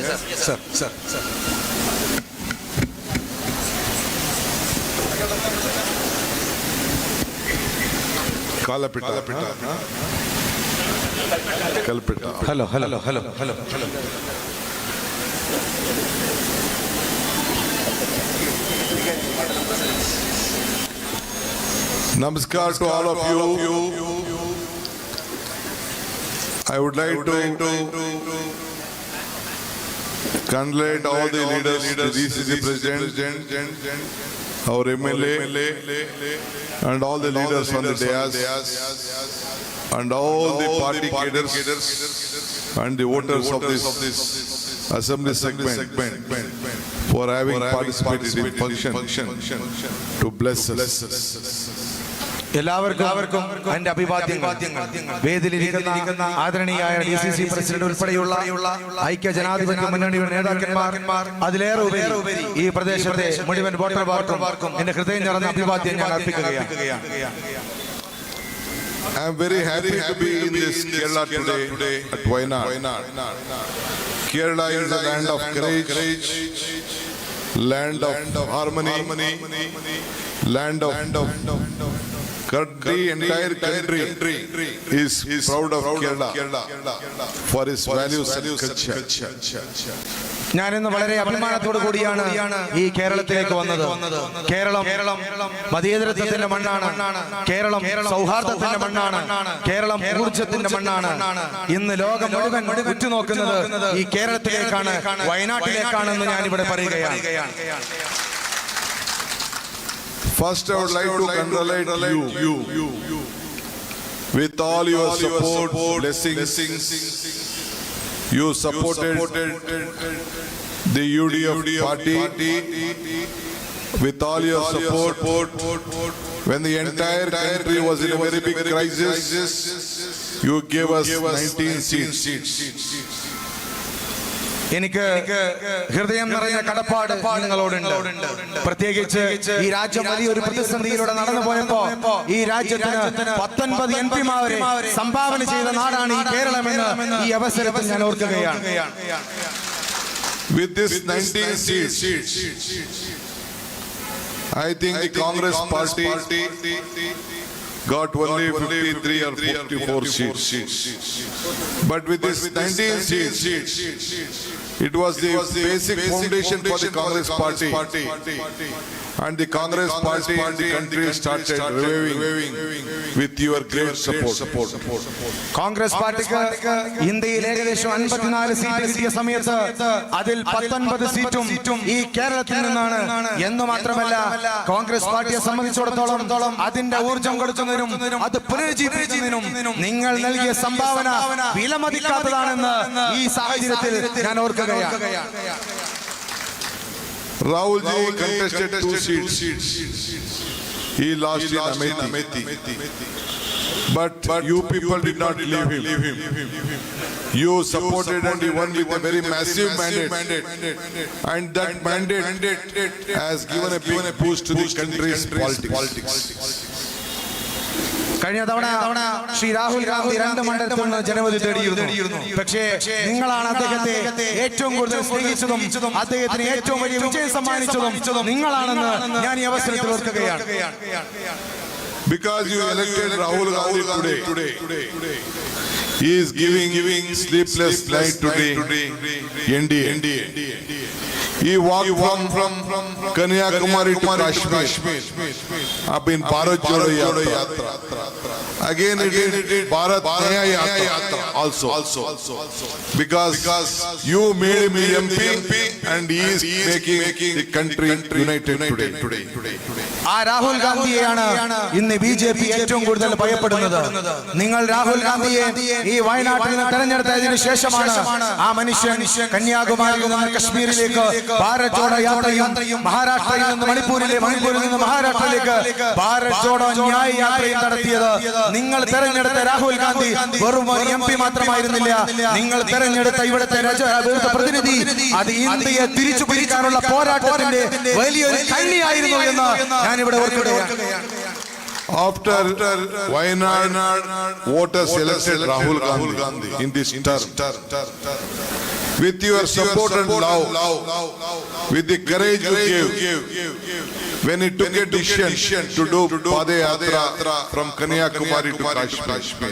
sir. Kalapita. Hello. Namaskar to all of you. I would like to congratulate all the leaders, the DCC President, our MLA, and all the leaders from the dais, and all the party cadres and the voters of this assembly segment for having participated in function to bless us. എല്ലാവർക്കും എന്റെ അഭിവാദ്യങ്ങൾ. വേദിയിലിരിക്കുന്ന ആദരണീയായ DCC president ഉൾപ്പെടെയുള്ള ഐക്യ ജനാധിപത്യ മുന്നണിയുടെ നേതാക്കന്മാർ, അതിലേറെ ഉപരി ഈ പ്രദേശത്തെ മുഴുവൻ വോട്ടർമാർക്കും എന്റെ ഹൃദയം നിറഞ്ഞ അഭിവാദ്യം ഞാൻ അർപ്പിക്കുകയാണ്. I am very happy to be in this Kerala today at Wayanad. Kerala is a land of courage, land of harmony, land of the entire country is proud of Kerala for its values and culture. ഞാൻ ഇന്ന് വളരെ അഭിമാനത്തോടു കൂടിയാണ് ഈ കേരളത്തിലേക്ക് വന്നത്. കേരളം മതേതരത്വത്തിന്റെ മണ്ണാണ്, കേരളം സൗഹാർദ്ദത്തിന്റെ മണ്ണാണ്, കേരളം ഊർജത്തിന്റെ മണ്ണാണ്. ഇന്ന് ലോകം മുഴുവൻ ഉറ്റുനോക്കുന്നത് ഈ കേരളത്തിലേക്കാണ്, വയനാട്ടിലേക്കാണെന്ന് ഞാൻ ഇവിടെ പറയുകയാണ്. First, I would like to congratulate you with all your support, blessings. You supported the UDF party with all your support when the entire country was in a very big crisis. You gave us 19 seats. എനിക്ക് ഹൃദയം നിറഞ്ഞ കടപ്പാട് നിങ്ങളോടുണ്ട്. പ്രത്യേകിച്ച് ഈ രാജ്യം വലിയൊരു പ്രതിസന്ധിയിലൂടെ നടന്നു പോയപ്പോ ഈ രാജ്യത്തിന് 19 MP-മാരെ സംഭാവന ചെയ്ത നാടാണ് ഈ കേരളമെന്ന് ഈ അവസരത്തിൽ ഞാൻ ഓർക്കുകയാണ്. With this 19 seats, I think the Congress party got only 53 or 44 seats. But with this 19 seats, it was the basic foundation for the Congress party. And the Congress party and the country started reviving with your great support. Congress പാർട്ടിക്ക് ഇന്ത്യയിൽ ഏകദേശം 54 seat കിട്ടിയ സമയത്ത് അതിൽ 19 സീറ്റും ഈ കേരളത്തിൽ നിന്നാണ് എന്ന് മാത്രമല്ല, കോൺഗ്രസ് പാർട്ടിയെ സംബന്ധിച്ചിടത്തോളം അതിന്റെ ഊർജം കൊടുക്കുന്നതിനും അത് പുനരുജ്ജീവിപ്പിക്കുന്നതിനും നിങ്ങൾ നൽകിയ സംഭാവന വിലമതിക്കാത്തതാണെന്ന് ഈ സാഹചര്യത്തിൽ ഞാൻ ഓർക്കുകയാണ്. Rahul ji contested 2 seats. He lost in Amethi. But you people did not leave him. You supported and he won with a very massive mandate. And that mandate has given a big boost to the country's politics. കഴിഞ്ഞ തവണ ശ്രീ രാഹുൽ ഗാന്ധി 2 മണ്ഡലത്തിൽ നിന്ന് ജനവിധി തേടിയിരുന്നു. പക്ഷേ നിങ്ങളാണ് അദ്ദേഹത്തെ ഏറ്റവും കൂടുതൽ സ്നേഹിച്ചതും അദ്ദേഹത്തിന് ഏറ്റവും വലിയ വിജയം സമ്മാനിച്ചതും നിങ്ങളാണെന്ന് ഞാൻ ഈ അവസരത്തിൽ ഓർക്കുകയാണ്. Because you elected Rahul Gandhi today. He is giving sleepless night today. NDA. He walked from Kanyakumari to Kashmir. Up in Bharat Jodo Yatra. Again it did Bharat Naya Yatra also. Because you made him MP and he is making the country united today. ആ രാഹുൽ ഗാന്ധിയെയാണ് ഇന്ന് BJP ഏറ്റവും കൂടുതൽ ഭയപ്പെടുന്നത്. നിങ്ങൾ രാഹുൽ ഗാന്ധിയെ ഈ വയനാട്ടിൽ നിന്ന് തെരഞ്ഞെടുത്തതിനു ശേഷമാണ് ആ മനുഷ്യൻ കന്യാകുമാരിയിൽ നിന്ന് കശ്മീരിലേക്ക് ഭാരത് ജോഡോ യാത്രയും മഹാരാഷ്ട്രയിൽ നിന്ന് മണിപ്പൂരിൽ നിന്ന് മഹാരാഷ്ട്രയിലേക്ക് ഭാരത് ജോഡോ ന്യായ യാത്രയും നടത്തിയത്. നിങ്ങൾ തെരഞ്ഞെടുത്ത രാഹുൽ ഗാന്ധി വെറും ഒരു MP മാത്രമായിരുന്നില്ല. നിങ്ങൾ തെരഞ്ഞെടുത്ത ഇവിടുത്തെ പ്രതിനിധി അത് ഇന്ത്യയെ തിരിച്ചു പിടിക്കാനുള്ള പോരാട്ടത്തിന്റെ വലിയൊരു കണ്ണിയായിരുന്നു എന്ന് ഞാൻ ഇവിടെ ഓർക്കുകയാണ്. After Wayanad, voters elected Rahul Gandhi in this term. with your support and love, with the courage you gave when he took a decision to do Padayatra from Kanyakumari to Kashmir.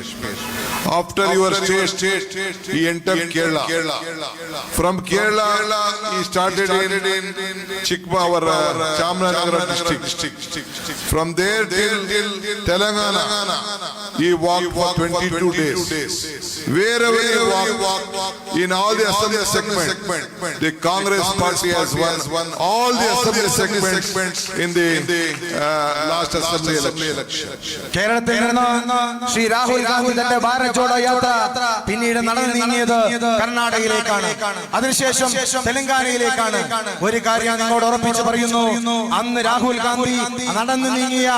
After your state, he entered Kerala. From Kerala, he started in Chikmagalur, Chamarajanagar district. From there till Telangana, he walked for 22 days. Wherever he walked, in all the assembly segments, the Congress party has won all the assembly segments in the last assembly election. കേരളത്തിൽ നിന്ന് ശ്രീ രാഹുൽ ഗാന്ധി തന്റെ ഭാരത് ജോഡോ യാത്ര പിന്നീട് നടന്നു നീങ്ങിയത് കർണാടകയിലേക്കാണ്. അതിനുശേഷം തെലങ്കാനയിലേക്കാണ്. ഒരു കാര്യം നിങ്ങളോട് ഉറപ്പിച്ച് പറയുന്നു, അന്ന് രാഹുൽ ഗാന്ധി നടന്നു നീങ്ങിയ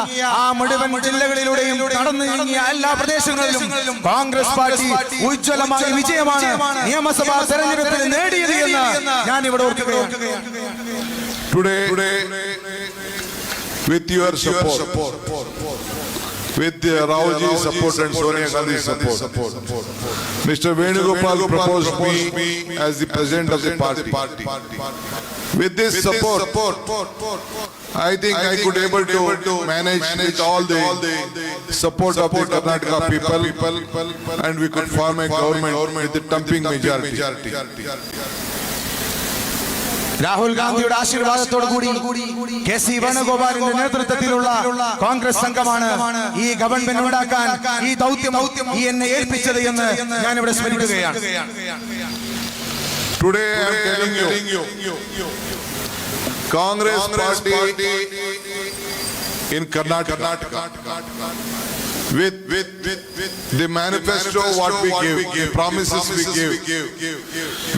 ആ മുഴുവൻ ജില്ലകളിലൂടെയും നടന്നു നീങ്ങിയ എല്ലാ പ്രദേശങ്ങളിലും കോൺഗ്രസ് പാർട്ടി ഉജ്ജ്വലമായ വിജയമാണ് നിയമസഭാ തെരഞ്ഞെടുപ്പിൽ നേടിയത് എന്ന് ഞാൻ ഇവിടെ ഓർക്കുകയാണ്. Today, with your support, with Rahulji's support and Sonia Gandhi's support, Mr. Venugopal proposed me as the president of the party. With this support, I think I could able to manage with all the support of the Karnataka people, and we could form a government with the thumping majority. Rahul ഗാന്ധിയുടെ ആശീർവാദത്തോടു കൂടി KC വേണുഗോപാലിന്റെ നേതൃത്വത്തിലുള്ള കോൺഗ്രസ് സംഘമാണ് ഈ government ഉണ്ടാക്കാൻ ഈ ദൗത്യം ഈ എന്നെ ഏൽപ്പിച്ചത് എന്ന് ഞാൻ ഇവിടെ സ്മരിക്കുകയാണ്. Today I am telling you, Congress party in Karnataka, with the manifesto what we gave, the promises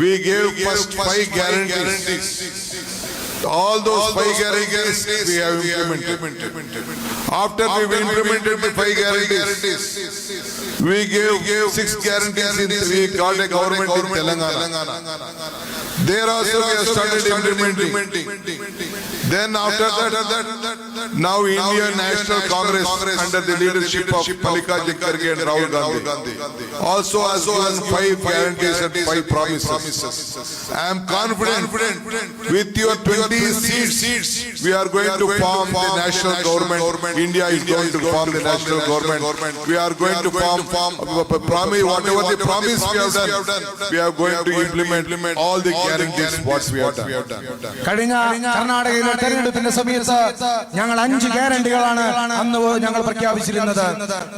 we gave first 5 guarantees. All those 5 guarantees we have implemented. After we implemented the 5 guarantees, we gave 6 guarantees we got a government in Telangana. There also we have started implementing. Then after that, now Indian National Congress under the leadership of Mallikarjun Kharge and Rahul Gandhi also has given 5 guarantees and 5 promises. I am confident with your 20 seats, we are going to form the national government. India is going to form the national government. We are going to form whatever the promise we have done, we are going to implement all the guarantees what we have done. കഴിഞ്ഞ കർണാടകയിലെ തെരഞ്ഞെടുപ്പിന്റെ സമയത്ത് ഞങ്ങൾ 5 ഗ്യാരണ്ടികളാണ് അന്ന് ഞങ്ങൾ പ്രഖ്യാപിച്ചിരുന്നത്.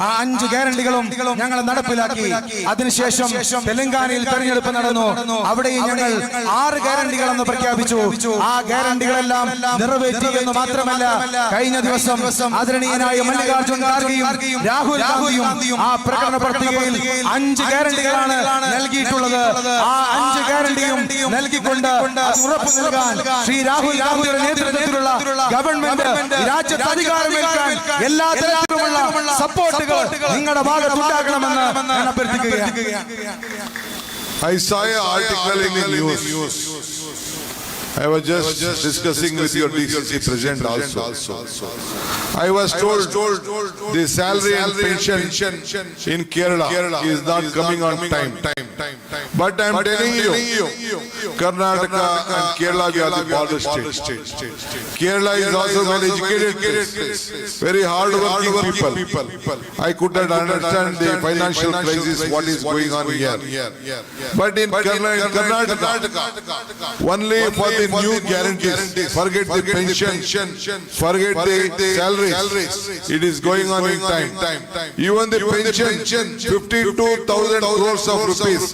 ആ 5 ഗ്യാരണ്ടികളും ഞങ്ങൾ നടപ്പിലാക്കി. അതിനുശേഷം തെലങ്കാനയിൽ തെരഞ്ഞെടുപ്പ് നടന്നു. അവിടെയും ഞങ്ങൾ 6 ഗ്യാരണ്ടികൾ എന്ന് പ്രഖ്യാപിച്ചു. ആ ഗ്യാരണ്ടികളെല്ലാം നിറവേറ്റി എന്ന് മാത്രമല്ല, കഴിഞ്ഞ ദിവസം ആദരണീയനായ മല്ലികാർജുൻ ഖാർഗെയും രാഹുൽ ഗാന്ധിയും ആ പ്രകടന പത്രികയിൽ 5 ഗ്യാരണ്ടികളാണ് നൽകിയിട്ടുള്ളത്. ആ 5 ഗ്യാരണ്ടിയും നൽകിക്കൊണ്ട് ഉറപ്പു നൽകാൻ ശ്രീ രാഹുൽ ഗാന്ധിയുടെ നേതൃത്വത്തിലുള്ള ഗവൺമെന്റ് രാജ്യത്ത് അധികാരമേൽക്കാൻ എല്ലാ തരത്തിലുമുള്ള സപ്പോർട്ടുകൾ നിങ്ങളുടെ ഭാഗത്തുണ്ടാകണമെന്ന് ഞാൻ അഭ്യർത്ഥിക്കുകയാണ്. I saw an article in the news. I was just discussing with your DCC president also. I was told the salary and pension in Kerala is not coming on time. But I am telling you, Karnataka and Kerala we are the border states. Kerala is also well educated place, very hard working people. I could not understand the financial crisis what is going on here. But in Karnataka, only for the new guarantees, forget the pension, forget the salaries, it is going on in time. Even the pension, 52,000 crores of rupees,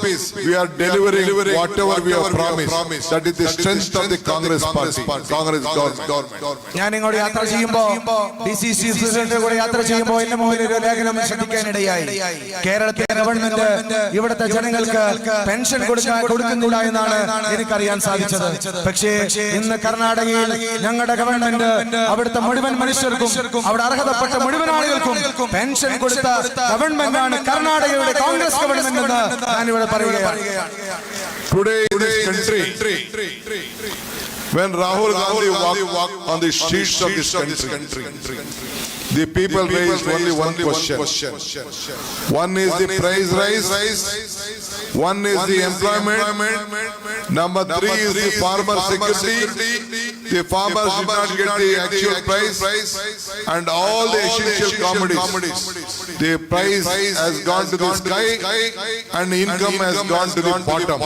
we are delivering whatever we have promised. That is the strength of the Congress party, Congress government. ഞാൻ ഇങ്ങോട്ട് യാത്ര ചെയ്യുമ്പോൾ DCC president കൂടെ യാത്ര ചെയ്യുമ്പോൾ എന്റെ മുമ്പിൽ ഒരു ലേഖനം ശ്രദ്ധിക്കാനിടയായി. കേരളത്തിലെ ഗവൺമെന്റ് ഇവിടുത്തെ ജനങ്ങൾക്ക് പെൻഷൻ കൊടുക്കുന്നില്ല എന്നാണ് എനിക്കറിയാൻ സാധിച്ചത്. പക്ഷേ ഇന്ന് കർണാടകയിൽ ഞങ്ങളുടെ ഗവൺമെന്റ് അവിടുത്തെ മുഴുവൻ മനുഷ്യർക്കും അവിടെ അർഹതപ്പെട്ട മുഴുവൻ ആളുകൾക്കും പെൻഷൻ കൊടുത്ത ഗവൺമെന്റാണ് കർണാടകയുടെ കോൺഗ്രസ് ഗവൺമെന്റ് എന്ന് ഞാൻ ഇവിടെ പറയുകയാണ്. Today in this country, when Rahul Gandhi walked on the streets of this country, the people raised only one question. One is the price rise, One is the employment. Number 3 is the farmer security. The farmers did not get the actual price, and all the essential commodities. The price has gone to the sky, and the income has gone to the bottom.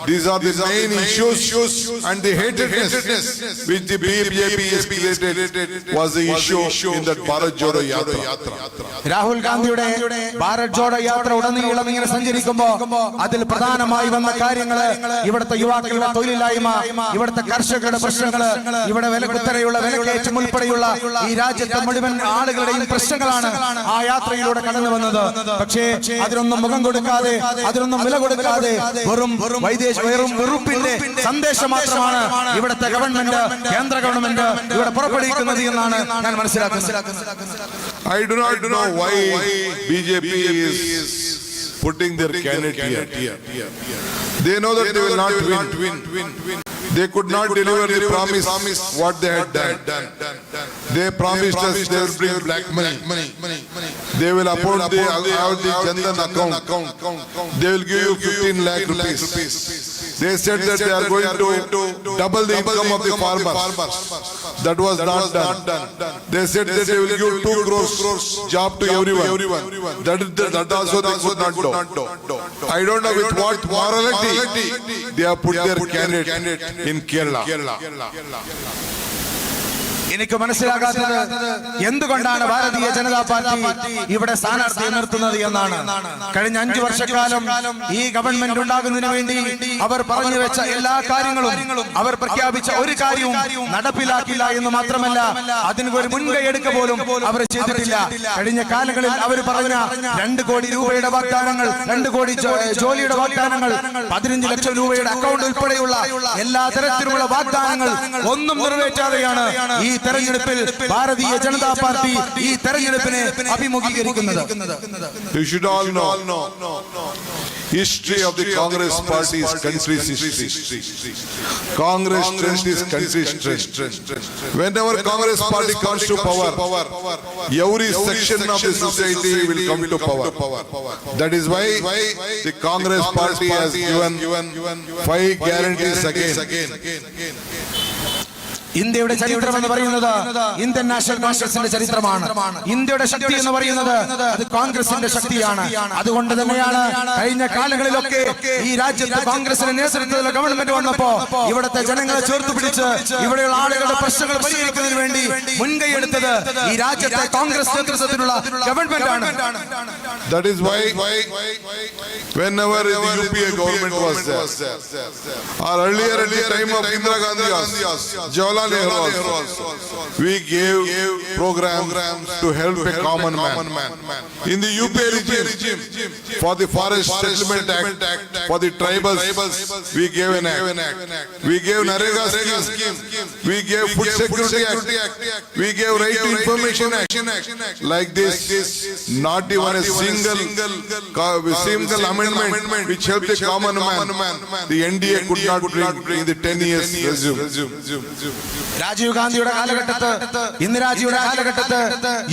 These are the main issues, and the hatredness which the BJP has created was the issue in that Bharat Jodo Yatra. Rahul ഗാന്ധിയുടെ ഭാരത് ജോഡോ യാത്ര ഉടനീളം ഇങ്ങനെ സഞ്ചരിക്കുമ്പോ അതിൽ പ്രധാനമായി വന്ന കാര്യങ്ങള് ഇവിടുത്തെ യുവാക്കളുടെ തൊഴിലില്ലായ്മ, ഇവിടുത്തെ കർഷകരുടെ പ്രശ്നങ്ങള്, ഇവിടെ വിലക്കുത്തരയുള്ള വിലക്കയറ്റം ഉൾപ്പെടെയുള്ള ഈ രാജ്യത്തെ മുഴുവൻ ആളുകളുടെയും പ്രശ്നങ്ങളാണ് ആ യാത്രയിലൂടെ കടന്നു വന്നത്. പക്ഷേ അതിനൊന്നും മുഖം കൊടുക്കാതെ, അതിനൊന്നും വില കൊടുക്കാതെ വെറും വെറുപ്പിന്റെ സന്ദേശം മാത്രമാണ് ഇവിടുത്തെ ഗവൺമെന്റ്, കേന്ദ്ര ഗവൺമെന്റ് ഇവിടെ പുറപ്പെടുവിക്കുന്നത് എന്നാണ് ഞാൻ മനസ്സിലാക്കുന്നത്. I do not know why BJP is putting their candidate here. They know that they will not win. They could not deliver the promise what they had done. They promised us they will bring black money. They will appoint the Jandan account. They will give you 15 lakh rupees. They said that they are going to double the income of the farmers. That was not done. They said that they will give 2 crores job to everyone. That also they could not do. I don't know with what morality they have put their candidate in Kerala. എനിക്ക് മനസ്സിലാകാത്തത് എന്തുകൊണ്ടാണ് Bharatiya Janata party ഇവിടെ സ്ഥാനാർത്ഥിയെ നിർത്തുന്നത് എന്നാണ്. കഴിഞ്ഞ 5 വർഷക്കാലം ഈ ഗവൺമെന്റ് ഉണ്ടാകുന്നതിന് വേണ്ടി അവർ പറഞ്ഞു വെച്ച എല്ലാ കാര്യങ്ങളും, അവർ പ്രഖ്യാപിച്ച ഒരു കാര്യവും നടപ്പിലാക്കില്ല എന്ന് മാത്രമല്ല, അതിന് ഒരു മുൻകൈ എടുക്ക പോലും അവർ ചെയ്തിട്ടില്ല. കഴിഞ്ഞ കാലങ്ങളിൽ അവർ പറഞ്ഞ 2 കോടി രൂപയുടെ വാഗ്ദാനങ്ങൾ, 2 കോടി ജോലിയുടെ വാഗ്ദാനങ്ങൾ, 15 ലക്ഷം രൂപയുടെ അക്കൗണ്ട് ഉൾപ്പെടെയുള്ള എല്ലാ തരത്തിലുമുള്ള വാഗ്ദാനങ്ങൾ ഒന്നും നിറവേറ്റാതെയാണ് ഈ തെരഞ്ഞെടുപ്പിൽ ഭാരതീയ ജനതാ പാർട്ടി ഈ തെരഞ്ഞെടുപ്പിനെ അഭിമുഖീകരിക്കുന്നത്. You should all know history of the Congress party is country's history. Congress strength is country's strength. Whenever Congress party comes to power, every section of the society will come to power. That is why the Congress party has given 5 guarantees again. ഇന്ത്യയുടെ ചരിത്രം എന്ന് പറയുന്നത് Indian national കോൺഗ്രസിന്റെ ചരിത്രമാണ്. ഇന്ത്യയുടെ ശക്തി എന്ന് പറയുന്നത് അത് കോൺഗ്രസിന്റെ ശക്തിയാണ്. അതുകൊണ്ട് തന്നെയാണ് കഴിഞ്ഞ കാലങ്ങളിലൊക്കെ ഈ രാജ്യത്ത് കോൺഗ്രസിന്റെ നേതൃത്വത്തിലുള്ള ഗവൺമെന്റ് വന്നപ്പോ ഇവിടുത്തെ ജനങ്ങളെ ചേർത്ത് പിടിച്ച് ഇവിടെയുള്ള ആളുകളുടെ പ്രശ്നങ്ങൾ പരിഹരിക്കുന്നതിന് വേണ്ടി മുൻകൈ എടുത്തത് ഈ രാജ്യത്തെ കോൺഗ്രസ് നേതൃത്വത്തിലുള്ള ഗവൺമെന്റ് ആണ്. That is why whenever the UPA government was there, or earlier at the time of Indira Gandhi, Jawaharlal Nehru also, we gave programs to help a common man. In the UPA regime, for the Forest Settlement Act, for the tribals, we gave an act. We gave Narega scheme. We gave Food Security Act. We gave Right to Information Act. Like this, not even a single amendment which helped the common man, the NDA could not bring in the 10 years resume. Rajeev ഗാന്ധിയുടെ കാലഘട്ടത്ത്, ഇന്ദിരാജിയുടെ കാലഘട്ടത്ത്,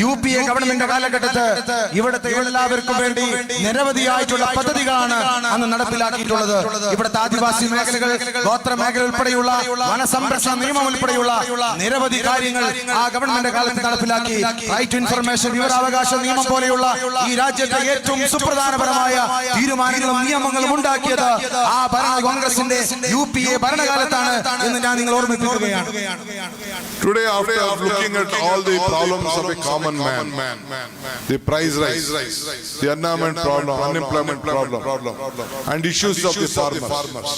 UPA government കാലഘട്ടത്ത് ഇവിടുത്തെ എല്ലാവർക്കും വേണ്ടി നിരവധിയായിട്ടുള്ള പദ്ധതികളാണ് അന്ന് നടപ്പിലാക്കിയിട്ടുള്ളത്. ഇവിടുത്തെ ആദിവാസി മേഖലകൾ, ഗോത്ര മേഖല ഉൾപ്പെടെയുള്ള വനസംരക്ഷണ നിയമം ഉൾപ്പെടെയുള്ള നിരവധി കാര്യങ്ങൾ ആ ഗവൺമെന്റ് കാലത്ത് നടപ്പിലാക്കി. റൈറ്റ് ടു ഇൻഫർമേഷൻ, വിവരാവകാശ നിയമം പോലെയുള്ള ഈ രാജ്യത്തെ ഏറ്റവും സുപ്രധാനപരമായ തീരുമാനങ്ങളും നിയമങ്ങളും ഉണ്ടാക്കിയത് ആ കോൺഗ്രസിന്റെ UPA ഭരണകാലത്താണ് എന്ന് ഞാൻ നിങ്ങൾ ഓർമ്മിപ്പിക്കുകയാണ്. Today, after looking at all the problems of a common man, the price rise, the unemployment problem, and issues of the farmers.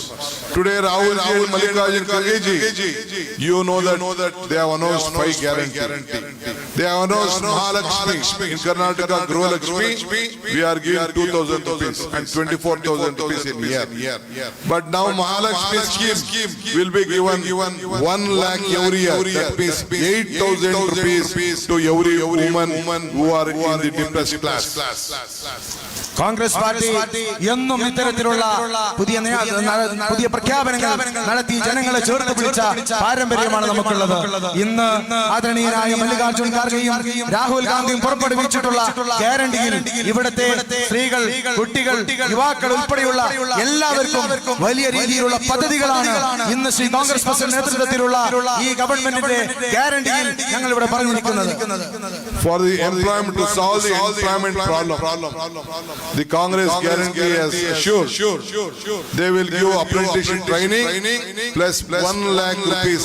Today, Rahul and Mallikarjun Kharge, you know that they have announced 5 guarantee. They have announced Mahalakshmi in Karnataka, Grolakshmi. We are giving 2,000 rupees and 24,000 rupees in year. But now Mahalakshmi scheme will be given 1 lakh every year. That means 8,000 rupees to every woman who are in the depressed class. Congress party എന്നും ഇത്തരത്തിലുള്ള പുതിയ പ്രഖ്യാപനങ്ങൾ നടത്തി ജനങ്ങളെ ചേർത്ത് പിടിച്ച പാരമ്പര്യമാണ് നമുക്കുള്ളത്. ഇന്ന് ആദരണീയനായ മല്ലികാർജുൻ ഖാർഗെയും രാഹുൽ ഗാന്ധിയും പുറപ്പെടുവിച്ചിട്ടുള്ള ഗ്യാരണ്ടിയിൽ ഇവിടുത്തെ സ്ത്രീകൾ, കുട്ടികൾ, യുവാക്കൾ ഉൾപ്പെടെയുള്ള എല്ലാവർക്കും വലിയ രീതിയിലുള്ള പദ്ധതികളാണ് ഇന്ന് ശ്രീ കോൺഗ്രസ് പ്രസിഡന്റ് നേതൃത്വത്തിലുള്ള ഈ ഗവൺമെന്റിന്റെ ഗ്യാരണ്ടിയിൽ ഞങ്ങൾ ഇവിടെ പറഞ്ഞിരിക്കുന്നത്. For the employment, to solve the employment problem, the Congress guarantee has assured they will give apprenticeship training plus 1 lakh rupees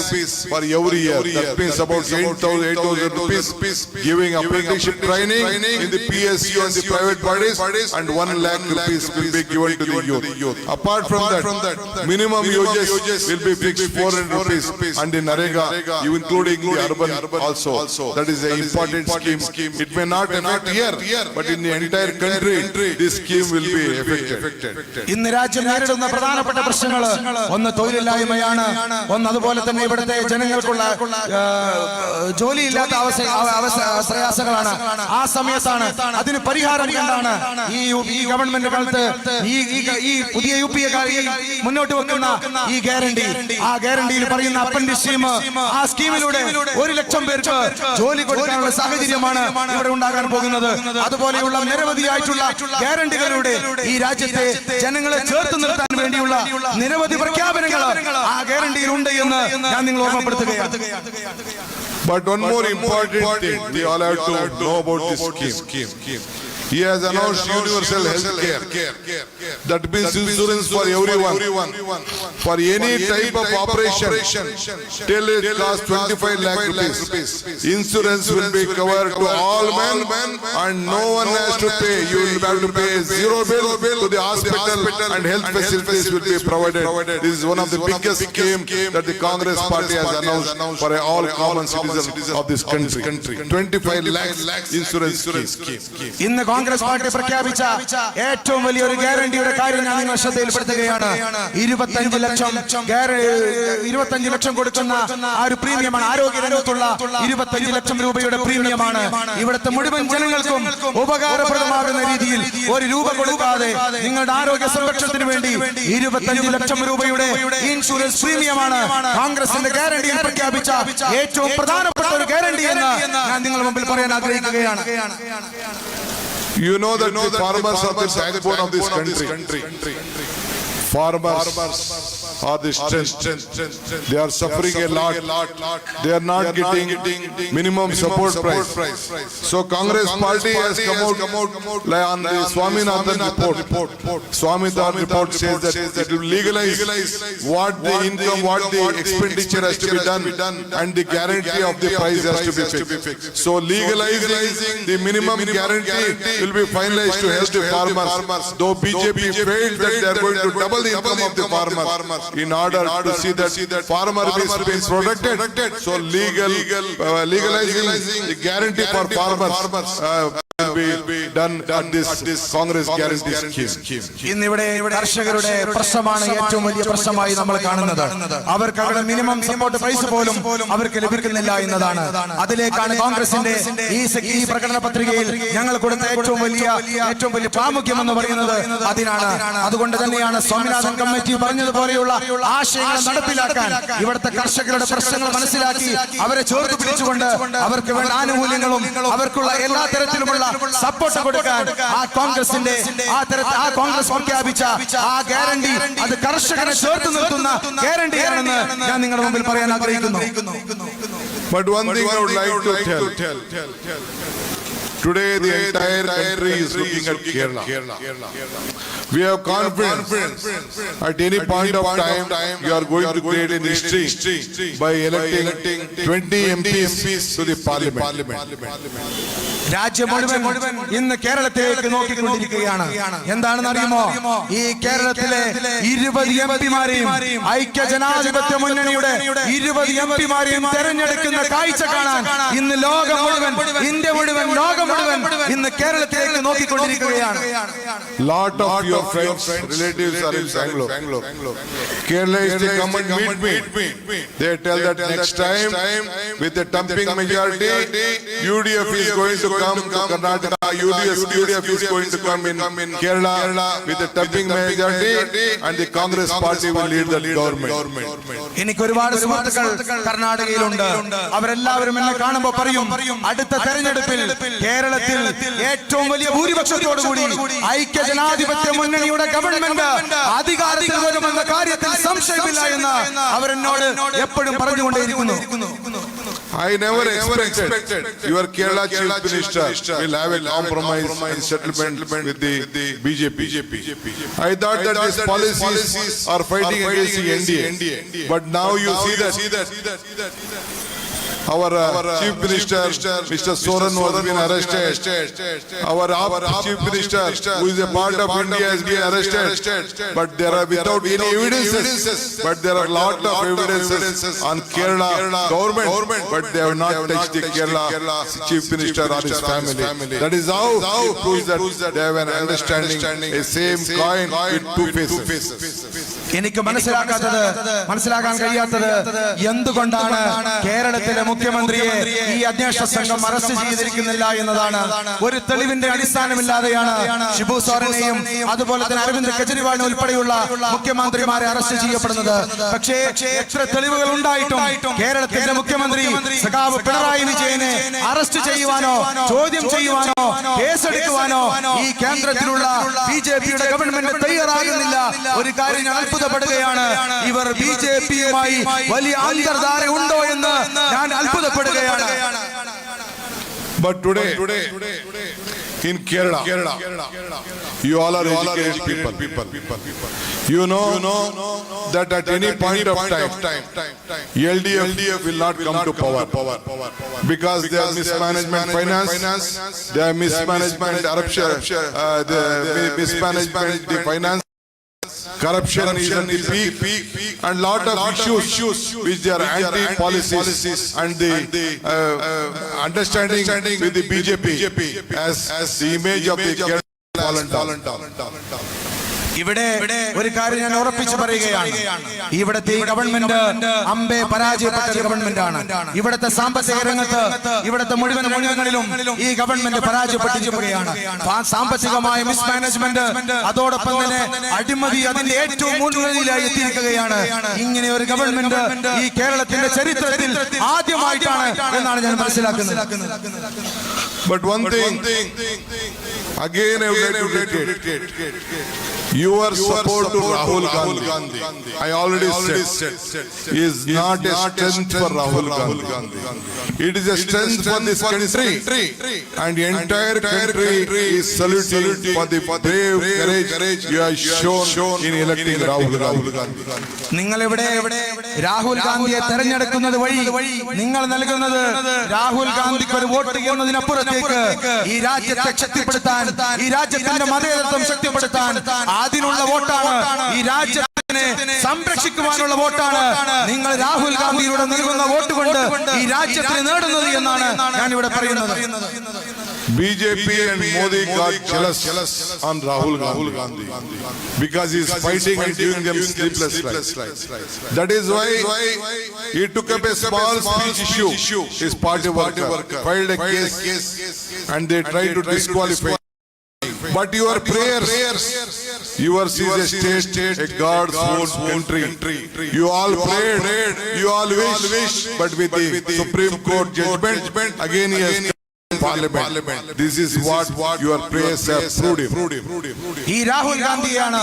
for every year. That means about 8,000 rupees giving apprenticeship training in the PSU and the private bodies, and 1 lakh rupees will be given to the youth. Apart from that, minimum wages will be fixed 400 rupees, and in Narega, including the urban also. That is an important scheme. It may not affect here, but in the entire country, this scheme will be affected. ഇന്ന് രാജ്യം നേരിടുന്ന പ്രധാനപ്പെട്ട പ്രശ്നങ്ങൾ ഒന്ന് തൊഴിലില്ലായ്മയാണ്, ഒന്ന് അതുപോലെ തന്നെ ഇവിടുത്തെ ജനങ്ങൾക്കുള്ള ജോലിയില്ലാത്ത പ്രയാസങ്ങളാണ്. ആ സമയത്താണ് അതിന് പരിഹാരം കണ്ടാണ് ഈ ഗവൺമെന്റ് കാലത്ത് ഈ പുതിയ UPA മുന്നോട്ട് വെക്കുന്ന ഈ ഗ്യാരണ്ടി. ആ ഗ്യാരണ്ടിയിൽ പറയുന്ന അപ്രന്റീസ് സ്കീം, ആ സ്കീമിലൂടെ 1 ലക്ഷം പേർക്ക് ജോലി കൊടുക്കാനുള്ള സാഹചര്യമാണ് ഇവിടെ ഉണ്ടാകാൻ പോകുന്നത്. അതുപോലെയുള്ള നിരവധിയായിട്ടുള്ള ഗ്യാരണ്ടികളുടെ ഈ രാജ്യത്തെ ജനങ്ങളെ ചേർത്ത് നിർത്താൻ വേണ്ടിയുള്ള നിരവധി പ്രഖ്യാപനങ്ങൾ ആ ഗ്യാരണ്ടിയിൽ ഉണ്ട് എന്ന് ഞാൻ നിങ്ങൾ ഓർമ്മപ്പെടുത്തുകയാണ്. But one more important thing we all have to know about this scheme. He has announced universal health care. That means insurance for everyone. For any type of operation till it costs 25 lakh rupees. Insurance will be covered to all men, and no one has to pay. You will have to pay zero bill to the hospital, and health facilities will be provided. This is one of the biggest scheme that the Congress party has announced for all common citizens of this country. 25 lakhs insurance scheme. Congress party പ്രഖ്യാപിച്ച ഏറ്റവും വലിയൊരു ഗ്യാരണ്ടിയുടെ കാര്യം ഞാൻ നിങ്ങൾ ശ്രദ്ധയിൽപ്പെടുത്തുകയാണ്. 25 ലക്ഷം കൊടുക്കുന്ന ആ ഒരു പ്രീമിയമാണ്, ആരോഗ്യ രംഗത്തുള്ള 25 ലക്ഷം രൂപയുടെ പ്രീമിയമാണ്. ഇവിടുത്തെ മുഴുവൻ ജനങ്ങൾക്കും ഉപകാരപ്രദമാകുന്ന രീതിയിൽ 1 രൂപ കൊടുക്കാതെ നിങ്ങളുടെ ആരോഗ്യ സംരക്ഷണത്തിന് വേണ്ടി 25 ലക്ഷം രൂപയുടെ ഇൻഷുറൻസ് പ്രീമിയമാണ് കോൺഗ്രസിന്റെ ഗ്യാരണ്ടിയിൽ പ്രഖ്യാപിച്ച ഏറ്റവും പ്രധാനപ്പെട്ട ഒരു ഗ്യാരണ്ടി എന്ന് ഞാൻ നിങ്ങളുടെ മുമ്പിൽ പറയാൻ ആഗ്രഹിക്കുകയാണ്. You know that the farmers are the backbone of this country. Farmers are the strength. They are suffering a lot. They are not getting minimum support price. So Congress party has come out like on the Swaminathan report. Swaminathan report says that it will legalize what the income, what the expenditure has to be done, and the guarantee of the price has to be fixed. So legalizing the minimum guarantee will be finalized to help the farmers. Though BJP failed that they are going to double the income of the farmers in order to see that farmer is being protected. So legalizing the guarantee for farmers will be done on this Congress guarantee scheme. ഇന്നിവിടെ കർഷകരുടെ പ്രശ്നമാണ് ഏറ്റവും വലിയ പ്രശ്നമായി നമ്മൾ കാണുന്നത്. അവർക്ക് അവരുടെ മിനിമം സപ്പോർട്ട് പ്രൈസ് പോലും അവർക്ക് ലഭിക്കുന്നില്ല എന്നതാണ്. അതിലേക്കാണ് കോൺഗ്രസിന്റെ ഈ പ്രകടന പത്രികയിൽ ഞങ്ങൾ കൊടുത്ത ഏറ്റവും വലിയ പ്രാമുഖ്യം എന്ന് പറയുന്നത് അതിനാണ്. അതുകൊണ്ട് തന്നെയാണ് സ്വാമിനാഥൻ കമ്മിറ്റി പറഞ്ഞതുപോലെയുള്ള ആശയങ്ങൾ നടപ്പിലാക്കാൻ ഇവിടുത്തെ കർഷകരുടെ പ്രശ്നങ്ങൾ മനസ്സിലാക്കി അവരെ ചേർത്ത് പിടിച്ചുകൊണ്ട് അവർക്ക് വേണ്ട ആനുകൂല്യങ്ങളും അവർക്കുള്ള എല്ലാ തരത്തിലുമുള്ള സപ്പോർട്ട് കൊടുക്കാൻ ആ കോൺഗ്രസ് പ്രഖ്യാപിച്ച ആ ഗ്യാരണ്ടി അത് കർഷകരെ ചേർത്ത് നിർത്തുന്ന ഗ്യാരണ്ടിയാണെന്ന് ഞാൻ നിങ്ങളുടെ മുമ്പിൽ പറയാൻ ആഗ്രഹിക്കുന്നു. But one thing I would like to tell. Today the entire country is looking at Kerala. We have confidence at any point of time you are going to create an history by electing 20 MPs to the parliament. രാജ്യം മുഴുവൻ ഇന്ന് കേരളത്തിലേക്ക് നോക്കിക്കൊണ്ടിരിക്കുകയാണ്. എന്താണെന്ന് അറിയുമോ? ഈ കേരളത്തിലെ 20 എംപിമാരെയും ഐക്യ ജനാധിപത്യ മുന്നണിയുടെ 20 എംപിമാരെയും തെരഞ്ഞെടുക്കുന്ന കാഴ്ച കാണാൻ ഇന്ന് ലോകം മുഴുവൻ, ഇന്ത്യ മുഴുവൻ, ലോകം മുഴുവൻ ഇന്ന് കേരളത്തിലേക്ക് നോക്കിക്കൊണ്ടിരിക്കുകയാണ്. Lot of your friends, relatives are in Bangalore. Kerala is to come and meet me. They tell that next time with a thumping majority UDF is going to come to Karnataka. UDF is going to come in Kerala with a tumbling majority, and the Congress party will lead the government. എനിക്ക് ഒരുപാട് സുഹൃത്തുക്കൾ കർണാടകയിലുണ്ട്. അവരെല്ലാവരും എന്നെ കാണുമ്പോൾ പറയും, അടുത്ത തെരഞ്ഞെടുപ്പിൽ കേരളത്തിൽ ഏറ്റവും വലിയ ഭൂരിപക്ഷത്തോടുകൂടി ഐക്യ ജനാധിപത്യ മുന്നണിയുടെ ഗവൺമെന്റ് അധികാരത്തിൽ വരുമെന്ന കാര്യത്തിൽ സംശയമില്ല എന്ന് അവരെന്നോട് എപ്പോഴും പറഞ്ഞുകൊണ്ടേയിരിക്കുന്നു. I never expected your Kerala Chief Minister will have a compromise and settlement with the BJP. I thought that these policies are fighting against the NDA. But now you see that our Chief Minister, Mr. Soren, was been arrested. Our Chief Minister, who is a part of India, has been arrested. But there are without any evidences. But there are lot of evidences on Kerala government. But they have not touched the Kerala Chief Minister or his family. That is how it proves that they have an understanding, a same coin with two faces. എനിക്ക് മനസ്സിലാക്കാൻ കഴിയാത്തത് എന്തുകൊണ്ടാണ് കേരളത്തിലെ മുഖ്യമന്ത്രിയെ ഈ അന്വേഷണ സംഘം arrest ചെയ്തിരിക്കുന്നില്ല എന്നതാണ്. ഒരു തെളിവിന്റെ അടിസ്ഥാനമില്ലാതെയാണ് ഷിബു സോറനെയും അതുപോലെ തന്നെ അരവിന്ദ് കെജ്രിവാളിനെ ഉൾപ്പെടെയുള്ള മുഖ്യമന്ത്രിമാരെ അറസ്റ്റ് ചെയ്യപ്പെടുന്നത്. പക്ഷേ എത്ര തെളിവുകൾ ഉണ്ടായിട്ടും കേരളത്തിന്റെ മുഖ്യമന്ത്രി സഖാവ് പിണറായി വിജയനെ അറസ്റ്റ് ചെയ്യുവാനോ ചോദ്യം ചെയ്യുവാനോ കേസെടുക്കുവാനോ ഈ കേന്ദ്രത്തിലുള്ള ബിജെപിയുടെ ഗവൺമെന്റ് തയ്യാറാകുന്നില്ല. ഒരു കാര്യം ഞാൻ അത്ഭുതപ്പെടുകയാണ്, ഇവർ ബിജെപിയുമായി വലിയ അന്തർധാര ഉണ്ടോ എന്ന് ഞാൻ അത്ഭുതപ്പെടുകയാണ്. But today in Kerala, you all are educated people. You know that at any point of time, LDF will not come to power because they are mismanagement finance, they are mismanagement the finance. Corruption is at the peak, and lot of issues which they are anti-policies and the understanding with the BJP as the image of the Kerala fallen down. ഇവിടെ ഒരു കാര്യം ഞാൻ ഉറപ്പിച്ചു പറയുകയാണ്, ഇവിടുത്തെ ഈ government അമ്പെ പരാജയപ്പെട്ട government ആണ്. ഇവിടുത്തെ സാമ്പത്തിക രംഗത്ത് ഇവിടുത്തെ മുഴുവൻ രംഗങ്ങളിലും ഈ ഗവൺമെന്റ് പരാജയപ്പെട്ടിരിക്കുകയാണ്. സാമ്പത്തികമായ മിസ്മാനേജ്മെന്റ്, അതോടൊപ്പം തന്നെ അഴിമതി അതിന്റെ ഏറ്റവും മുൻനിരയിലായി എത്തിയിരിക്കുകയാണ്. ഇങ്ങനെ ഒരു ഗവൺമെന്റ് ഈ കേരളത്തിന്റെ ചരിത്രത്തിൽ ആദ്യമായിട്ടാണ് എന്നാണ് ഞാൻ മനസ്സിലാക്കുന്നത്. But one thing again I would like to reiterate, your support to Rahul Gandhi, I already said, is not a strength for Rahul Gandhi. It is a strength for this country, and the entire country is saluting for the brave courage you have shown in electing Rahul Gandhi. നിങ്ങൾ ഇവിടെ രാഹുൽ ഗാന്ധിയെ തെരഞ്ഞെടുക്കുന്നത് വഴി നിങ്ങൾ നൽകുന്നത് രാഹുൽ ഗാന്ധിക്ക് ഒരു vote എന്നതിനപ്പുറത്തേക്ക് ഈ രാജ്യത്തെ ശക്തിപ്പെടുത്താൻ, ഈ രാജ്യത്തിന്റെ മതേതരത്വം ശക്തിപ്പെടുത്താൻ അതിനുള്ള വോട്ടാണ്. ഈ രാജ്യത്തിനെ സംരക്ഷിക്കുവാനുള്ള വോട്ടാണ് നിങ്ങൾ രാഹുൽ ഗാന്ധിയിലൂടെ നൽകുന്ന വോട്ട് കൊണ്ട് ഈ രാജ്യത്തിന് നേടുന്നത് എന്നാണ് ഞാൻ ഇവിടെ പറയുന്നത്. BJP and Modi got jealous on Rahul Gandhi because he is fighting and giving them sleepless nights. That is why he took up a small speech issue. His party worker filed a case and they tried to disqualify. But your prayers, yours is a state, a God's own country. You all prayed, you all wished, but with the Supreme Court judgment, again he has Parliament. This is what your prayers have proved him. ഈ രാഹുൽ ഗാന്ധിയാണ്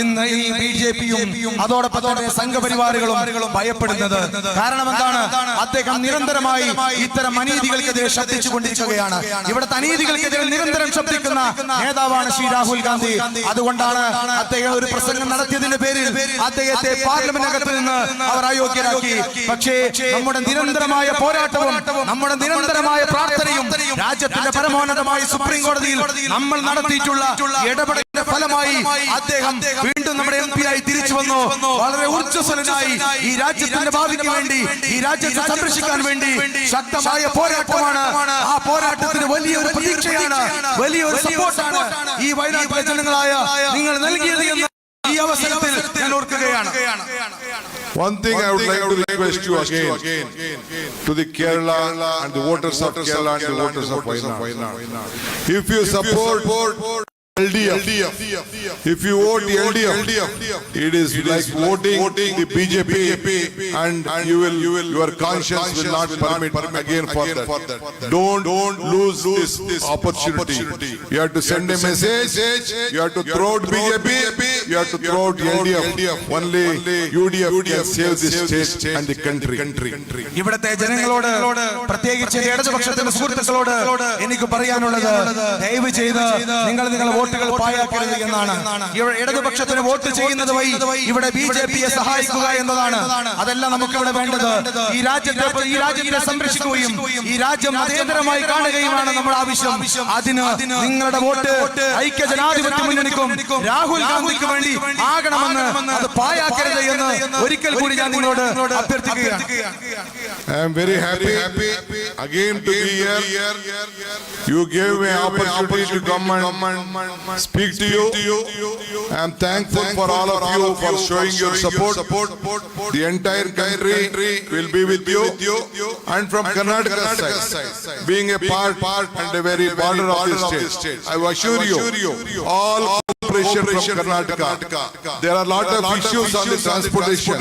ഇന്ന് ഈ ബിജെപിയും അതോടൊപ്പം തന്നെ സംഘപരിവാറുകളും ഭയപ്പെടുന്നത്. കാരണം എന്താണ്? അദ്ദേഹം നിരന്തരമായി ഇത്തരം അനീതികൾക്കെതിരെ ശബ്ദിച്ചുകൊണ്ടിരിക്കുകയാണ്. ഇവിടുത്തെ അനീതികൾക്കെതിരെ നിരന്തരം ശബ്ദിക്കുന്ന നേതാവാണ് ശ്രീ രാഹുൽ ഗാന്ധി. അതുകൊണ്ടാണ് അദ്ദേഹം ഒരു പ്രസംഗം നടത്തിയതിന്റെ പേരിൽ അദ്ദേഹത്തെ പാർലമെന്റിനകത്ത് നിന്ന് അവർ അയോഗ്യരാക്കി. പക്ഷേ നമ്മുടെ നിരന്തരമായ പോരാട്ടവും നമ്മുടെ നിരന്തരമായ പ്രാർത്ഥനയും രാജ്യത്തിന്റെ പരമോന്നതമായ സുപ്രീം കോടതിയിൽ നമ്മൾ നടത്തിയിട്ടുള്ള ഇടപെടലിന്റെ ഫലമായി അദ്ദേഹം വീണ്ടും നമ്മുടെ MP ആയി തിരിച്ചു വന്നു. വളരെ ഊർജ്ജസ്വലനായി ഈ രാജ്യത്തിന്റെ ഭാവിക്ക് വേണ്ടി, ഈ രാജ്യത്തെ സംരക്ഷിക്കാൻ വേണ്ടി ശക്തമായ പോരാട്ടമാണ്. ആ പോരാട്ടത്തിന് വലിയൊരു പ്രതീക്ഷയാണ്, വലിയൊരു സപ്പോർട്ടാണ് ഈ വയനാട്ടിലെ ജനങ്ങളായ നിങ്ങൾ നൽകിയത് എന്ന് ഈ ഈ അവസരത്തിൽ ഞാൻ ഓർക്കുകയാണ്. One thing I would like to request you again to the Kerala and the voters of Kerala and the voters of Wayanad. If you support LDF, if you vote LDF, it is like voting the BJP, and your conscience will not permit again for that. Don't lose this opportunity. You have to send a message. You have to throw out BJP. You have to throw out LDF. Only UDF can save this state and the country. ഇവിടുത്തെ ജനങ്ങളോട്, പ്രത്യേകിച്ച് ഇടതുപക്ഷത്തിന്റെ സുഹൃത്തുക്കളോട് എനിക്ക് പറയാനുള്ളത്, ദയവ് ചെയ്ത് നിങ്ങളുടെ വോട്ടുകൾ പാഴാക്കരുത് എന്നാണ്. ഇടതുപക്ഷത്തിന് വോട്ട് ചെയ്യുന്നത് വഴി ഇവിടെ ബിജെപിയെ സഹായിക്കുക എന്നതാണ്. അതല്ല നമുക്ക് ഇവിടെ വേണ്ടത്. ഈ രാജ്യത്തെ സംരക്ഷിക്കുകയും ഈ രാജ്യം മതേതരമായി കാണുകയുമാണ് നമ്മുടെ ആവശ്യം. അതിന് നിങ്ങളുടെ വോട്ട് ഐക്യ ജനാധിപത്യ മുന്നണിക്കും രാഹുൽ ഗാന്ധിക്ക് വേണ്ടി ആകണമെന്ന്, അത് പാഴാക്കരുത് എന്ന് ഒരിക്കൽ കൂടി ഞാൻ നിങ്ങളോട് അഭ്യർത്ഥിക്കുകയാണ്. I am very happy again to be here. You gave me opportunity to come and speak to you. I am thankful for all of you for showing your support. The entire country will be with you. And from Karnataka side, being a part and a very border of the state, I assure you, all cooperation from Karnataka. There are a lot of issues on the transportation,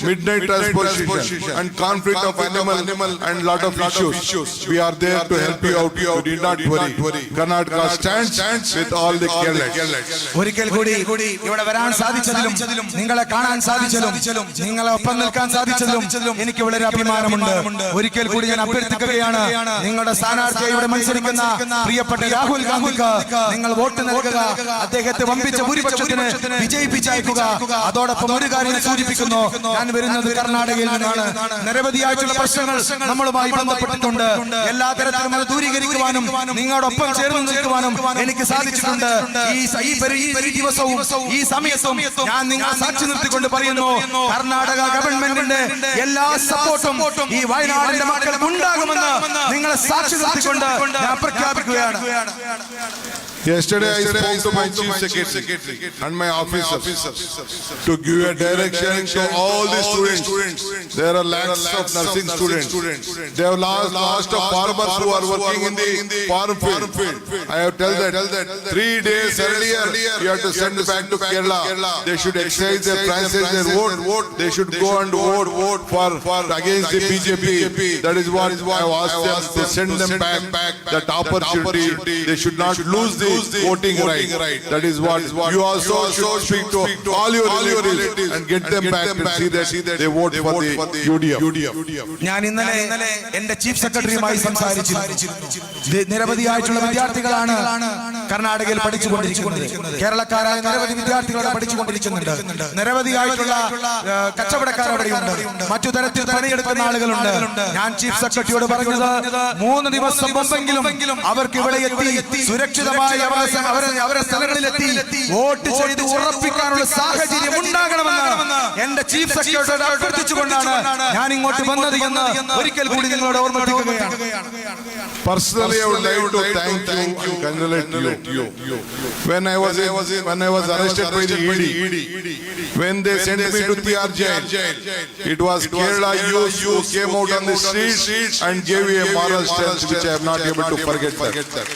midnight transportation, and conflict of animal and lot of issues. We are there to help you out. You need not worry. Karnataka stands with all the Kerala. ഒരിക്കൽ കൂടി ഇവിടെ വരാൻ സാധിച്ചതിലും നിങ്ങളെ കാണാൻ സാധിച്ചതിലും നിങ്ങളെ ഒപ്പം നിൽക്കാൻ സാധിച്ചതിലും എനിക്ക് വളരെ അഭിമാനമുണ്ട്. ഒരിക്കൽ കൂടി ഞാൻ അഭ്യർത്ഥിക്കുകയാണ്, നിങ്ങളുടെ സ്ഥാനാർത്ഥിയെ ഇവിടെ മത്സരിക്കുന്ന പ്രിയപ്പെട്ട രാഹുൽ ഗാന്ധിക്ക് നിങ്ങൾ വോട്ട് നൽകുക. അദ്ദേഹത്തെ വമ്പിച്ച ഭൂരിപക്ഷത്തിന് വിജയിപ്പിച്ചയക്കുക. അതോടൊപ്പം ഒരു കാര്യം സൂചിപ്പിക്കുന്നു, ഞാൻ വരുന്നത് കർണാടകയിൽ നിന്നാണ്. നിരവധിയായിട്ടുള്ള പ്രശ്നങ്ങൾ നമ്മളുമായി ബന്ധപ്പെട്ടിട്ടുണ്ട്. എല്ലാ തരത്തിലും അത് ദൂരീകരിക്കുവാനും നിങ്ങളോടൊപ്പം ചേർന്ന് നിൽക്കുവാനും എനിക്ക് സാധിച്ചിട്ടുണ്ട്. ഈ ദിവസവും ഈ സമയത്തും ഞാൻ നിങ്ങളെ സാക്ഷി നിർത്തിക്കൊണ്ട് പറയുന്നു, കർണാടക ഗവൺമെന്റിന്റെ എല്ലാ സപ്പോർട്ടും ഈ വയനാടിന്റെ മക്കൾക്ക് ഉണ്ടാകുമെന്ന് നിങ്ങളെ സാക്ഷി നിർത്തിക്കൊണ്ട് ഞാൻ പ്രഖ്യാപിക്കുകയാണ്. Yesterday I spoke to my chief secretary and my officers to give a direction to all the students. There are lakhs of nursing students. They have lost of farmers who are working in the farm field. I have told that 3 days earlier you have to send back to Kerala. They should exercise their franchise, their vote. They should go and vote for against the BJP. That is what I have asked them to send them back. That opportunity, they should not lose the voting right. That is what you also should speak to all your relatives and get them back and see that they vote for the UDF. ഞാൻ ഇന്നലെ എന്റെ chief സെക്രട്ടറിയുമായി സംസാരിച്ചിരുന്നു. നിരവധിയായിട്ടുള്ള വിദ്യാർത്ഥികളാണ് കർണാടകയിൽ പഠിച്ചുകൊണ്ടിരിക്കുന്നത്. കേരളക്കാരായ നിരവധി വിദ്യാർത്ഥികളാണ് പഠിച്ചുകൊണ്ടിരിക്കുന്നുണ്ട്. നിരവധിയായിട്ടുള്ള കച്ചവടക്കാർ അവിടെയുണ്ട്. മറ്റു തരത്തിൽ പണിയെടുക്കുന്ന ആളുകളുണ്ട്. ഞാൻ ചീഫ് സെക്രട്ടറിയോട് പറഞ്ഞത് 3 ദിവസം മുമ്പെങ്കിലും അവർക്ക് ഇവിടെ എത്തി സുരക്ഷിതമായി അവരുടെ സ്ഥലങ്ങളിലെത്തി വോട്ട് ചെയ്ത് ഉറപ്പിക്കാനുള്ള സാഹചര്യം ഉണ്ടാകണമെന്ന് എന്റെ ചീഫ് സെക്രട്ടറിയോട് അഭ്യർത്ഥിച്ചുകൊണ്ടാണ് ഞാൻ ഇങ്ങോട്ട് വന്നത് എന്ന് ഒരിക്കൽ കൂടി നിങ്ങളോട് ഓർമ്മിപ്പിക്കുകയാണ്. Personally, I would like to thank you and congratulate you. When I was arrested by the ED, when they sent me to TR jail, it was Kerala youth who came out on the streets and gave me a moral strength which I am not able to forget that.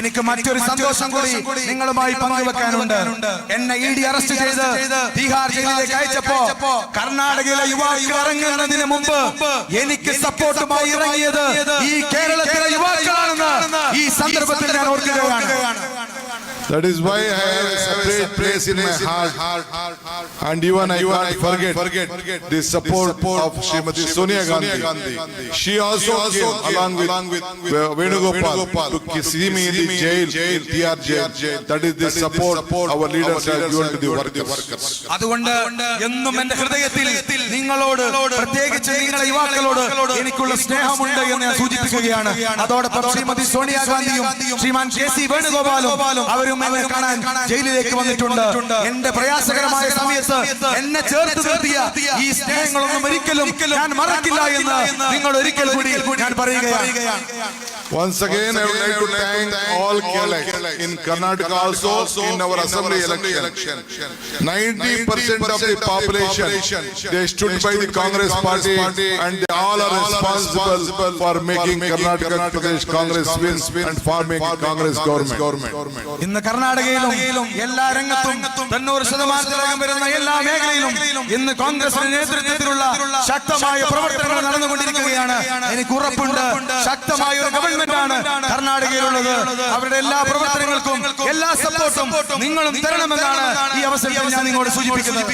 എനിക്ക് മറ്റൊരു സന്തോഷം കൂടി നിങ്ങളുമായി പങ്കുവെക്കാനുണ്ട്. എന്നെ ED arrest ചെയ്ത് ബീഹാർ ജയിലിലേക്ക് അയച്ചപ്പോ കർണാടകയിലെ യുവാക്കൾ ഇറങ്ങുന്നതിന് മുമ്പ് എനിക്ക് സപ്പോർട്ടുമായി ഇറങ്ങിയത് ഈ കേരളത്തിലെ യുവാക്കളാണെന്ന് ഈ സന്ദർഭത്തിൽ ഞാൻ ഓർക്കുകയാണ്. That is why I have a separate place in my heart, and even I can't forget the support of Srimati Sonia Gandhi. She also came along with Venugopal to see me in the jail, in TR jail. That is the support our leaders have given to the workers. അതുകൊണ്ട് എന്നും എന്റെ ഹൃദയത്തിൽ നിങ്ങളോട്, പ്രത്യേകിച്ച് നിങ്ങളെ യുവാക്കളോട് എനിക്കുള്ള സ്നേഹമുണ്ട് എന്ന് ഞാൻ സൂചിപ്പിക്കുകയാണ്. അതോടൊപ്പം ശ്രീമതി സോണിയാ ഗാന്ധിയും ശ്രീമാൻ KC വേണുഗോപാലും അവരും അവരും എന്നെ കാണാൻ ജയിലിലേക്ക് വന്നിട്ടുണ്ട്. എന്റെ പ്രയാസകരമായ സമയത്ത് എന്നെ ചേർത്ത് നിർത്തിയ ഈ സ്നേഹങ്ങളൊന്നും ഒരിക്കലും ഞാൻ മറക്കില്ല എന്ന് നിങ്ങൾ ഒരിക്കൽ കൂടി ഞാൻ പറയുകയാണ്. Once again, I would like to thank all Kerala in Karnataka also in our assembly election. 90% of the population, they stood by the Congress party and they all are responsible for making Karnataka Pradesh Congress win and forming Congress government. ഇന്ന് കർണാടകയിലും എല്ലാ രംഗത്തും 90% വരുന്ന എല്ലാ മേഖലയിലും ഇന്ന് കോൺഗ്രസിന്റെ നേതൃത്വത്തിലുള്ള ശക്തമായ പ്രവർത്തനങ്ങൾ നടന്നുകൊണ്ടിരിക്കുകയാണ്. എനിക്ക് ഉറപ്പുണ്ട് ശക്തമായ ഒരു ഗവൺമെന്റ് ആണ് കർണാടകയിലുള്ളത്. അവരുടെ എല്ലാ പ്രവർത്തനങ്ങൾക്കും എല്ലാ സപ്പോർട്ടും നിങ്ങളും തരണമെന്നാണ് ഈ അവസരത്തിൽ ഞാൻ നിങ്ങളോട് സൂചിപ്പിക്കുന്നത്.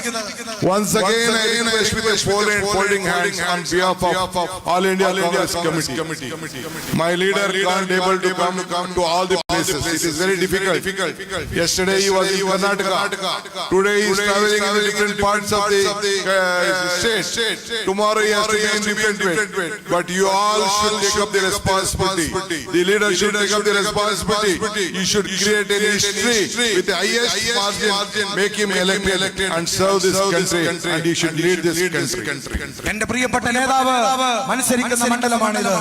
Once again, I request with a folding hands on behalf of All India Congress Committee. My leader can't able to come to all the places. It is very difficult. Yesterday he was in Karnataka. Today he is traveling in the different parts of the state. Tomorrow he has to be in different way. But you all should take up the responsibility. The leader should take up the responsibility. You should create a history with the highest margin. Make him elected and serve this country. And he should lead this country. എന്റെ പ്രിയപ്പെട്ട നേതാവ് മത്സരിക്കുന്ന മണ്ഡലമാണിത്.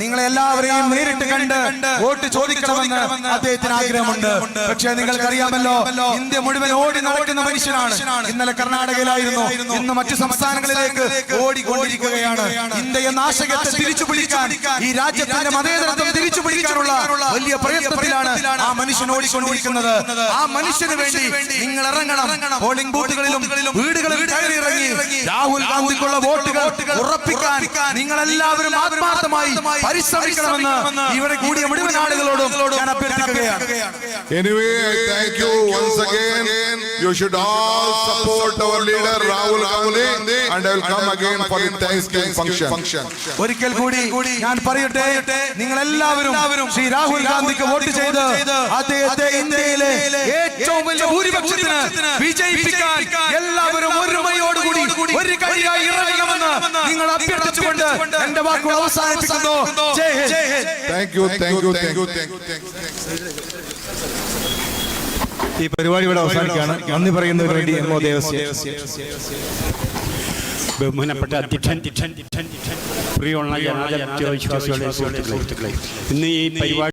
നിങ്ങളെ എല്ലാവരെയും നേരിട്ട് കണ്ട് vote ചോദിക്കണമെന്ന് അദ്ദേഹത്തിന് ആഗ്രഹമുണ്ട്. പക്ഷേ നിങ്ങൾക്കറിയാമല്ലോ ഇന്ത്യ മുഴുവൻ ഓടി നടക്കുന്ന മനുഷ്യനാണ്. ഇന്നലെ കർണാടകയിലായിരുന്നു, ഇന്ന് മറ്റു സംസ്ഥാനങ്ങളിലേക്ക് ഓടിക്കൊണ്ടിരിക്കുകയാണ്. ഇന്ത്യ എന്ന ആശയത്തെ തിരിച്ചു പിടിക്കാൻ, ഈ രാജ്യത്തിന്റെ മതേതരത്വം തിരിച്ചു പിടിക്കാനുള്ള വലിയ പ്രയത്നത്തിലാണ് ആ മനുഷ്യൻ ഓടിക്കൊണ്ടിരിക്കുന്നത്. ആ മനുഷ്യന് വേണ്ടി നിങ്ങൾ ഇറങ്ങണം. പോളിംഗ് ബൂത്തുകളിലും വീടുകളിലും കയറി ഇറങ്ങി രാഹുൽ ഗാന്ധിക്കുള്ള വോട്ടുകൾ ഉറപ്പിക്കാൻ നിങ്ങൾ എല്ലാവരും ആത്മാർത്ഥമായി പരിശ്രമിക്കണമെന്ന് ഇവിടെ കൂടിയ മുഴുവൻ ആളുകളോടും ഞാൻ അഭ്യർത്ഥിക്കുകയാണ്. Anyway, I thank you once again. You should all support our leader Rahul Gandhi and I will come again for the Thanksgiving function. ഒരിക്കൽ കൂടി ഞാൻ പറയട്ടെ, നിങ്ങൾ എല്ലാവരും ശ്രീ രാഹുൽ ഗാന്ധിക്ക് വോട്ട് ചെയ്ത് അദ്ദേഹത്തെ ഇന്ത്യയിലെ ഏറ്റവും വലിയ ഭൂരിപക്ഷത്തിന് വിജയിപ്പിക്കാൻ എല്ലാവരും ഒരുമയോടുകൂടി ഒരു കൈയായി ഇറങ്ങണമെന്ന് നിങ്ങൾ അഭ്യർത്ഥിച്ചുകൊണ്ട് എന്റെ വാക്കുകൾ അവസാനിപ്പിക്കുന്നു. ജയ് ഹിന്ദ്. Thank you. ഈ പരിപാടി ഇവിടെ അവസാനിക്കുകയാണ്. നന്ദി പറയുന്നതിന് വേണ്ടി എം ഒ ദേവസ്യ. ബഹുമാനപ്പെട്ട അധ്യക്ഷൻ, പ്രിയമുള്ള ജനാധിപത്യ വിശ്വാസികളെ, സുഹൃത്തുക്കളെ, ഇന്ന് ഈ പരിപാടി